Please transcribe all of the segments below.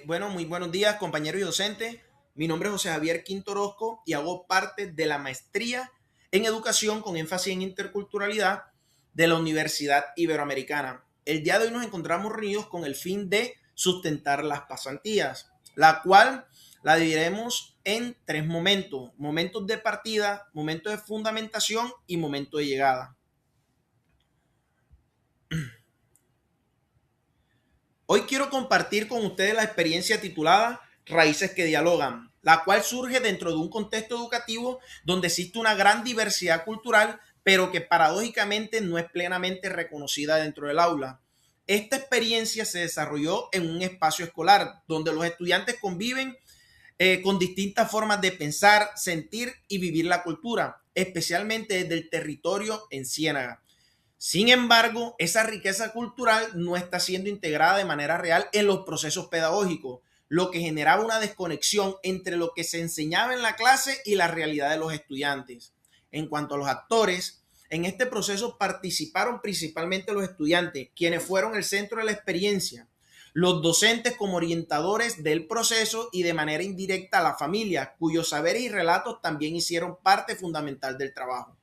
Bueno, muy buenos días, compañeros y docentes. Mi nombre es José Javier Quinto Orozco y hago parte de la maestría en educación con énfasis en interculturalidad de la Universidad Iberoamericana. El día de hoy nos encontramos reunidos con el fin de sustentar las pasantías, la cual la dividiremos en tres momentos: momentos de partida, momentos de fundamentación y momento de llegada. Hoy quiero compartir con ustedes la experiencia titulada Raíces que dialogan, la cual surge dentro de un contexto educativo donde existe una gran diversidad cultural, pero que paradójicamente no es plenamente reconocida dentro del aula. Esta experiencia se desarrolló en un espacio escolar donde los estudiantes conviven con distintas formas de pensar, sentir y vivir la cultura, especialmente desde el territorio en Ciénaga. Sin embargo, esa riqueza cultural no está siendo integrada de manera real en los procesos pedagógicos, lo que generaba una desconexión entre lo que se enseñaba en la clase y la realidad de los estudiantes. En cuanto a los actores, en este proceso participaron principalmente los estudiantes, quienes fueron el centro de la experiencia, los docentes como orientadores del proceso y de manera indirecta la familia, cuyos saberes y relatos también hicieron parte fundamental del trabajo.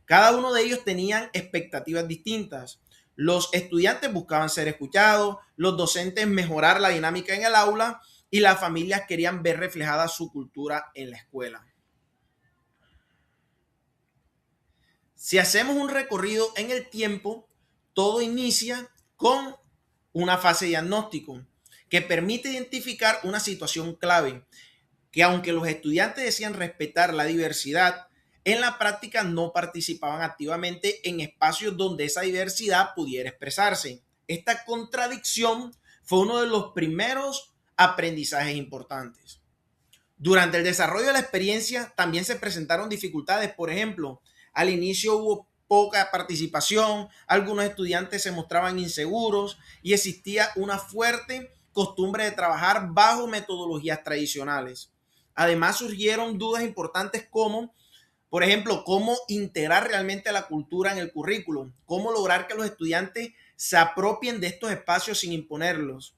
Cada uno de ellos tenían expectativas distintas. Los estudiantes buscaban ser escuchados, los docentes mejorar la dinámica en el aula y las familias querían ver reflejada su cultura en la escuela. Si hacemos un recorrido en el tiempo, todo inicia con una fase de diagnóstico que permite identificar una situación clave, que aunque los estudiantes decían respetar la diversidad, en la práctica no participaban activamente en espacios donde esa diversidad pudiera expresarse. Esta contradicción fue uno de los primeros aprendizajes importantes. Durante el desarrollo de la experiencia también se presentaron dificultades. Por ejemplo, al inicio hubo poca participación, algunos estudiantes se mostraban inseguros y existía una fuerte costumbre de trabajar bajo metodologías tradicionales. Además surgieron dudas importantes como, por ejemplo, cómo integrar realmente la cultura en el currículum, cómo lograr que los estudiantes se apropien de estos espacios sin imponerlos.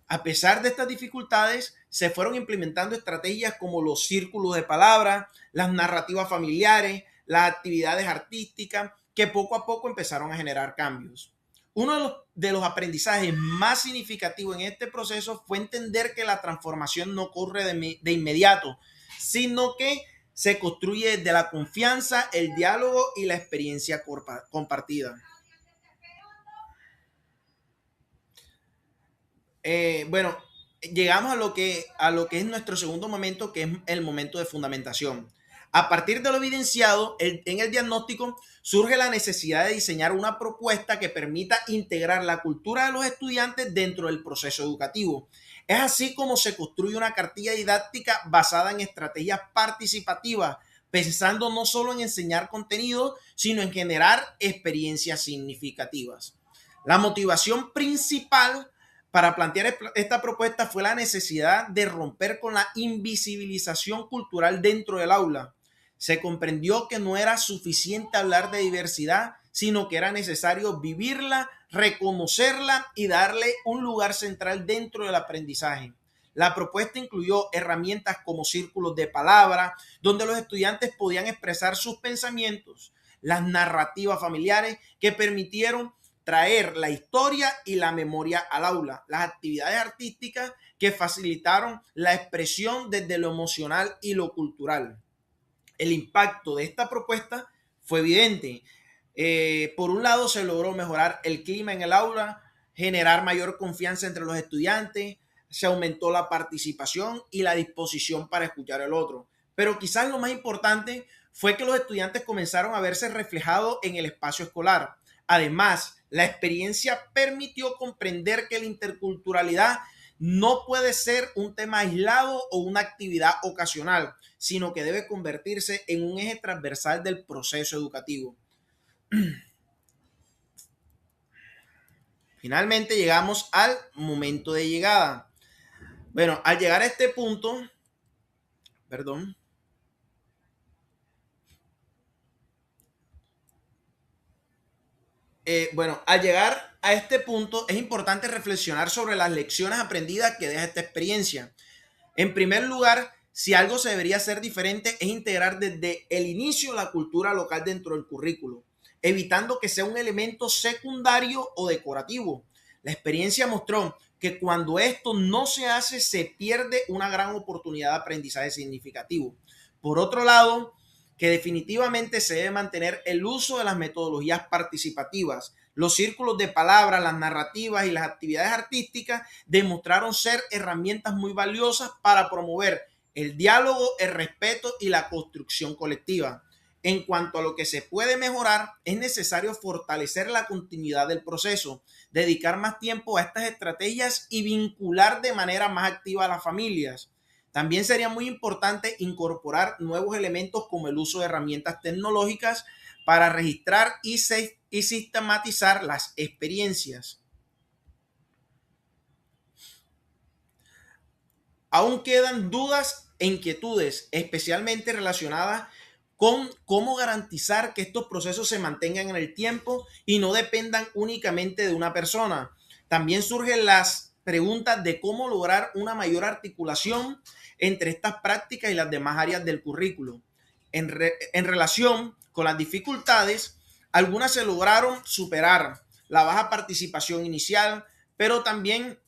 A pesar de estas dificultades, se fueron implementando estrategias como los círculos de palabras, las narrativas familiares, las actividades artísticas, que poco a poco empezaron a generar cambios. Uno de los aprendizajes más significativos en este proceso fue entender que la transformación no ocurre de inmediato, sino que se construye desde la confianza, el diálogo y la experiencia compartida. Bueno, llegamos a lo que es nuestro segundo momento, que es el momento de fundamentación. A partir de lo evidenciado en el diagnóstico, surge la necesidad de diseñar una propuesta que permita integrar la cultura de los estudiantes dentro del proceso educativo. Es así como se construye una cartilla didáctica basada en estrategias participativas, pensando no solo en enseñar contenido, sino en generar experiencias significativas. La motivación principal para plantear esta propuesta fue la necesidad de romper con la invisibilización cultural dentro del aula. Se comprendió que no era suficiente hablar de diversidad, sino que era necesario vivirla, reconocerla y darle un lugar central dentro del aprendizaje. La propuesta incluyó herramientas como círculos de palabra, donde los estudiantes podían expresar sus pensamientos, las narrativas familiares que permitieron traer la historia y la memoria al aula, las actividades artísticas que facilitaron la expresión desde lo emocional y lo cultural. El impacto de esta propuesta fue evidente. Por un lado, se logró mejorar el clima en el aula, generar mayor confianza entre los estudiantes, se aumentó la participación y la disposición para escuchar al otro. Pero quizás lo más importante fue que los estudiantes comenzaron a verse reflejados en el espacio escolar. Además, la experiencia permitió comprender que la interculturalidad no puede ser un tema aislado o una actividad ocasional, sino que debe convertirse en un eje transversal del proceso educativo. Finalmente llegamos al momento de llegada. Bueno, al llegar a este punto, perdón, Bueno, al llegar a este punto es importante reflexionar sobre las lecciones aprendidas que deja esta experiencia. En primer lugar, si algo se debería hacer diferente es integrar desde el inicio la cultura local dentro del currículo, evitando que sea un elemento secundario o decorativo. La experiencia mostró que cuando esto no se hace, se pierde una gran oportunidad de aprendizaje significativo. Por otro lado, que definitivamente se debe mantener el uso de las metodologías participativas. Los círculos de palabras, las narrativas y las actividades artísticas demostraron ser herramientas muy valiosas para promover el diálogo, el respeto y la construcción colectiva. En cuanto a lo que se puede mejorar, es necesario fortalecer la continuidad del proceso, dedicar más tiempo a estas estrategias y vincular de manera más activa a las familias. También sería muy importante incorporar nuevos elementos como el uso de herramientas tecnológicas para registrar y sistematizar las experiencias. Aún quedan dudas e inquietudes, especialmente relacionadas con cómo garantizar que estos procesos se mantengan en el tiempo y no dependan únicamente de una persona. También surgen las preguntas de cómo lograr una mayor articulación entre estas prácticas y las demás áreas del currículo. En relación con las dificultades, algunas se lograron superar, la baja participación inicial, pero también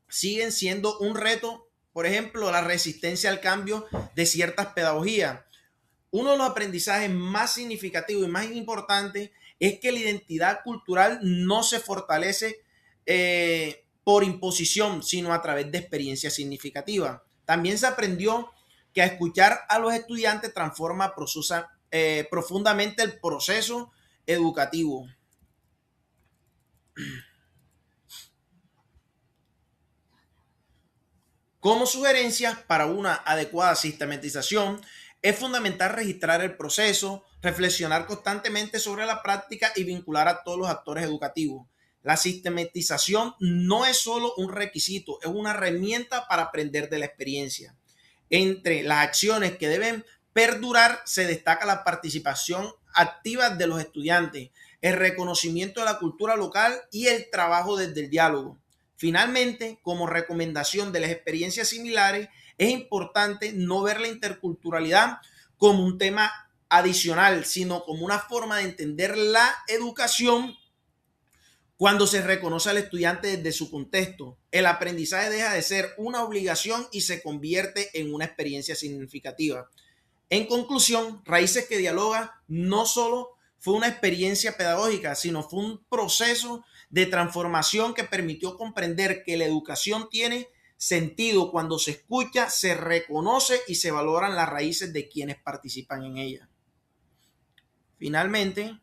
siguen siendo un reto, por ejemplo, la resistencia al cambio de ciertas pedagogías. Uno de los aprendizajes más significativos y más importantes es que la identidad cultural no se fortalece por imposición, sino a través de experiencias significativas. También se aprendió que a escuchar a los estudiantes transforma profundamente el proceso educativo. Como sugerencias para una adecuada sistematización, es fundamental registrar el proceso, reflexionar constantemente sobre la práctica y vincular a todos los actores educativos. La sistematización no es solo un requisito, es una herramienta para aprender de la experiencia. Entre las acciones que deben perdurar se destaca la participación activa de los estudiantes, el reconocimiento de la cultura local y el trabajo desde el diálogo. Finalmente, como recomendación de las experiencias similares, es importante no ver la interculturalidad como un tema adicional, sino como una forma de entender la educación cuando se reconoce al estudiante desde su contexto. El aprendizaje deja de ser una obligación y se convierte en una experiencia significativa. En conclusión, Raíces que Dialoga no solo fue una experiencia pedagógica, sino fue un proceso de transformación que permitió comprender que la educación tiene sentido cuando se escucha, se reconoce y se valoran las raíces de quienes participan en ella. Finalmente,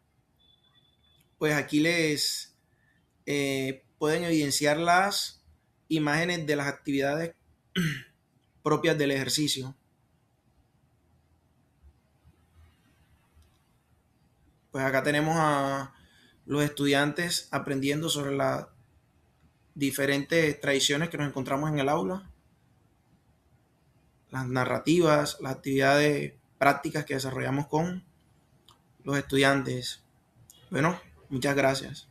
pues aquí les pueden evidenciar las imágenes de las actividades propias del ejercicio. Pues acá tenemos a los estudiantes aprendiendo sobre las diferentes tradiciones que nos encontramos en el aula, las narrativas, las actividades prácticas que desarrollamos con los estudiantes. Bueno, muchas gracias.